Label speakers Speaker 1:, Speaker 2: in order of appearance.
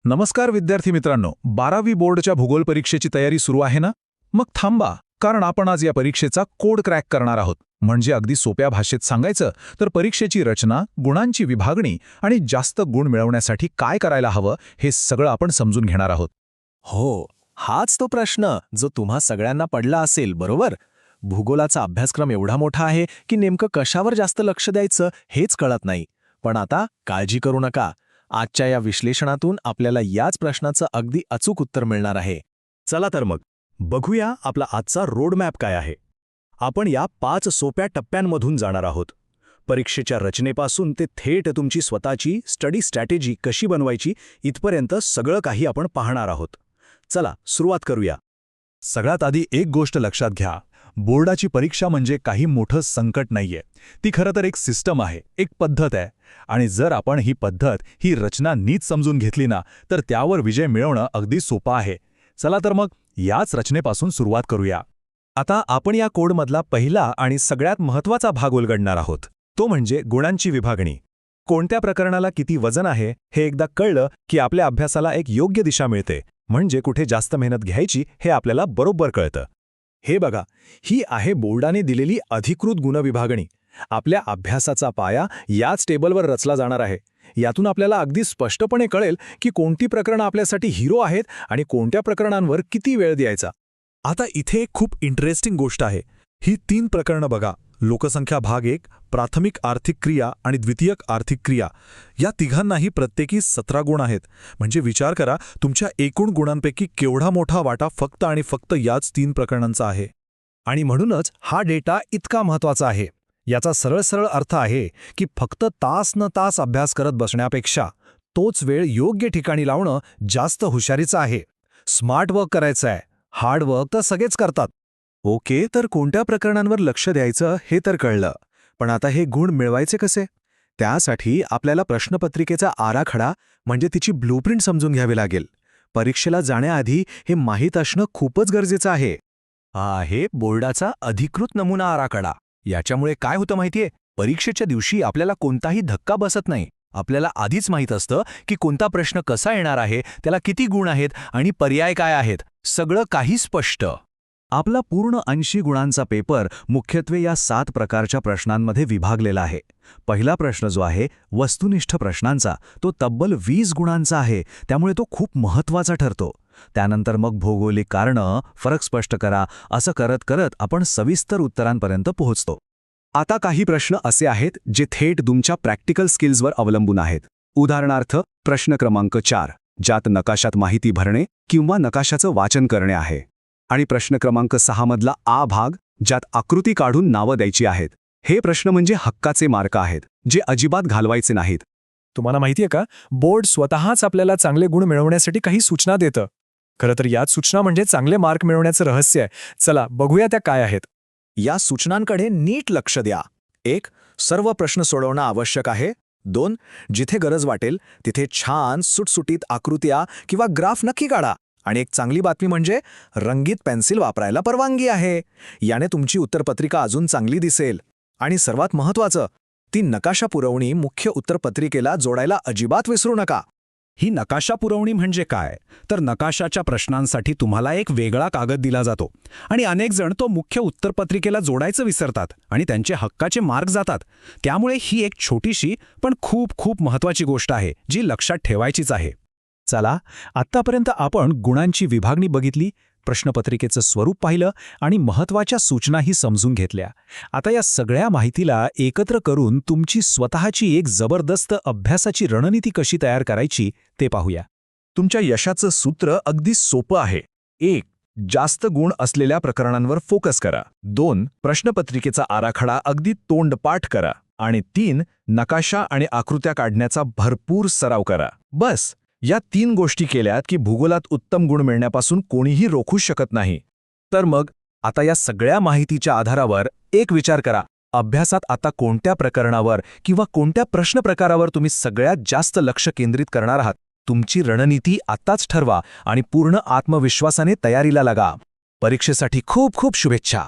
Speaker 1: नमस्कार विद्यार्थी मित्रांनो, 12वी बोर्डच्या भूगोल परीक्षेची तयारी सुरू आहे ना? मग थांबा, कारण आपण आज या परीक्षेचा कोड क्रॅक करणार आहोत. म्हणजे अगदी सोप्या भाषेत सांगायचं तर परीक्षेची रचना, गुणांची विभागणी आणि जास्त गुण मिळवण्यासाठी काय करायला हवं हे सगळं आपण समजून घेणार आहोत.
Speaker 2: हो, हाच तो प्रश्न जो तुम्हा सगळ्यांना पडला असेल, बरोबर? भूगोलाचा अभ्यासक्रम एवढा मोठा आहे की नेमकं कशावर जास्त लक्ष द्यायचं हेच कळत नाही. पण आता काळजी करू नका. आजच्या या विश्लेषणातून आपल्याला याच प्रश्नाचं अगदी अचूक उत्तर मिळणार आहे.
Speaker 3: चला तर मग बघूया आपला आजचा रोडमॅप काय आहे. आपण या 5 सोप्या टप्प्यांमधून जाणार आहोत. परीक्षेच्या रचनेपासून ते थेट तुमची स्वतःची स्टडी स्ट्रॅटेजी कशी बनवायची इथपर्यंत सगळं काही आपण पाहणार आहोत. चला सुरुवात करूया.
Speaker 1: सगळ्यात आधी एक गोष्ट लक्षात घ्या, बोर्डाची परीक्षा म्हणजे काही मोठं संकट नाहीये. ती खरं तर एक सिस्टम आहे, एक पद्धत आहे. आणि जर आपण ही पद्धत, ही रचना नीट समजून घेतली ना, तर त्यावर विजय मिळवणं अगदी सोपं आहे. चला तर मग याच रचनेपासून सुरुवात करूया.
Speaker 2: आता आपण या कोडमधला पहिला आणि सगळ्यात महत्त्वाचा भाग उलगडणार आहोत. तो म्हणजे गुणांची विभागणी. कोणत्या प्रकरणाला किती वजन आहे हे एकदा कळलं की आपल्या अभ्यासाला एक योग्य दिशा मिळते. म्हणजे कुठे जास्त मेहनत घ्यायची हे आपल्याला बरोबर कळतं. हे बघा, ही आहे बोर्डाने दिलेली अधिकृत गुणविभागणी. आपल्या अभ्यासाचा पाया याच टेबलवर रचला जाणार आहे. यातून आपल्याला अगदी स्पष्टपणे कळेल की कोणती प्रकरणं आपल्यासाठी हिरो आहेत आणि कोणत्या प्रकरणांवर किती वेळ द्यायचा.
Speaker 3: आता इथे एक खूप इंटरेस्टिंग गोष्ट आहे. ही 3 प्रकरणं बघा. लोकसंख्या भाग 1, प्राथमिक आर्थिक क्रिया आणि द्वितीयक आर्थिक क्रिया. या तिघांनाही प्रत्येकी 17 गुण आहेत. म्हणजे विचार करा, तुमच्या एकूण गुणांपैकी केवढा मोठा वाटा फक्त आणि फक्त याच 3 प्रकरणांचा आहे.
Speaker 2: आणि म्हणूनच हा डेटा इतका महत्त्वाचा आहे. याचा सरळ अर्थ आहे की फक्त तास न तास अभ्यास करत बसण्यापेक्षा तोच वेळ योग्य ठिकाणी लावणं जास्त हुशारीचं आहे. स्मार्ट वर्क करायचं आहे. हार्ड वर्क तर सगळेच करतात. ओके, तर कोणत्या प्रकरणांवर लक्ष द्यायचं हे तर कळलं. पण आता हे गुण मिळवायचे कसे? त्यासाठी आपल्याला प्रश्नपत्रिकेचा आराखडा म्हणजे तिची ब्लूप्रिंट समजून घ्यावी लागेल. परीक्षेला जाण्याआधी हे माहीत असणं खूपच गरजेचं आहे. हा आहे बोर्डाचा अधिकृत नमुना आराखडा. याच्यामुळे काय होतं माहितीये, परीक्षेच्या दिवशी आपल्याला कोणताही धक्का बसत नाही. आपल्याला आधीच माहीत असतं की कोणता प्रश्न कसा येणार आहे, त्याला किती गुण आहेत आणि पर्याय काय आहेत. सगळं काही स्पष्ट. आपला पूर्ण 80 गुणांचा पेपर मुख्यत्वे या 7 प्रकारच्या प्रश्नांमध्ये विभागलेला आहे. पहिला प्रश्न जो आहे वस्तुनिष्ठ प्रश्नांचा, तो तब्बल 20 गुणांचा आहे. त्यामुळे तो खूप महत्त्वाचा ठरतो. त्यानंतर मग भौगोलिक कारणं, फरक स्पष्ट करा, असं करत करत आपण सविस्तर उत्तरांपर्यंत पोहोचतो. आता काही प्रश्न असे आहेत जे थेट तुमच्या प्रॅक्टिकल स्किल्सवर अवलंबून आहेत. उदाहरणार्थ प्रश्न क्रमांक 4, ज्यात नकाशात माहिती भरणे किंवा नकाशाचं वाचन करणे आहे. आणि प्रश्न क्रमांक 6 मधला आ भाग, ज्यात आकृती काढून नावं द्यायची आहेत. हे प्रश्न म्हणजे हक्काचे मार्क आहेत, जे अजिबात घालवायचे नाहीत.
Speaker 4: तुम्हाला माहितीये का, बोर्ड स्वतःच आपल्याला चांगले गुण मिळवण्यासाठी काही सूचना देतं. खरं तर याच सूचना म्हणजे चांगले मार्क मिळवण्याचं रहस्य आहे. चला बघूया त्या काय आहेत.
Speaker 2: या सूचनांकडे नीट लक्ष द्या. 1. सर्व प्रश्न सोडवणं आवश्यक आहे. 2. जिथे गरज वाटेल तिथे छान सुटसुटीत आकृत्या किंवा ग्राफ नक्की काढा. आणि एक चांगली बातमी म्हणजे रंगीत पेन्सिल वापरायला परवानगी आहे. याने तुमची उत्तरपत्रिका अजून चांगली दिसेल. आणि सर्वात महत्त्वाचं, ती नकाशा पुरवणी मुख्य उत्तरपत्रिकेला जोडायला अजिबात विसरू नका.
Speaker 3: ही नकाशा पुरवणी म्हणजे काय, तर नकाशाच्या प्रश्नांसाठी तुम्हाला एक वेगळा कागद दिला जातो आणि अनेक जण तो मुख्य उत्तरपत्रिकेला जोडायचं विसरतात आणि त्यांचे हक्काचे मार्क जातात. त्यामुळे ही एक छोटीशी पण खूप खूप महत्त्वाची गोष्ट आहे जी लक्षात ठेवायचीच आहे.
Speaker 1: चला, आत्तापर्यंत आपण गुणांची विभागणी बघितली, प्रश्नपत्रिकेचं स्वरूप पाहिलं आणि महत्त्वाच्या सूचनाही समजून घेतल्या. आता या सगळ्या माहितीला एकत्र करून तुमची स्वतःची एक जबरदस्त अभ्यासाची रणनीती कशी तयार करायची ते पाहूया.
Speaker 3: तुमच्या यशाचं सूत्र अगदी सोपं आहे. 1. जास्त गुण असलेल्या प्रकरणांवर फोकस करा. 2. प्रश्नपत्रिकेचा आराखडा अगदी तोंडपाठ करा. आणि 3. नकाशा आणि आकृत्या काढण्याचा भरपूर सराव करा. बस, या 3 गोष्टी केल्यात की भूगोलात उत्तम गुण मिळण्यापासून कोणीही रोखू शकत नाही.
Speaker 2: तर मग आता या सगळ्या माहितीच्या आधारावर एक विचार करा. अभ्यासात आता कोणत्या प्रकरणावर किंवा कोणत्या प्रश्न प्रकारावर तुम्ही सगळ्यात जास्त लक्ष केंद्रित करणार आहात. तुमची रणनीती आत्ताच ठरवा आणि पूर्ण आत्मविश्वासाने तयारीला लागा. परीक्षेसाठी खूप खूप शुभेच्छा.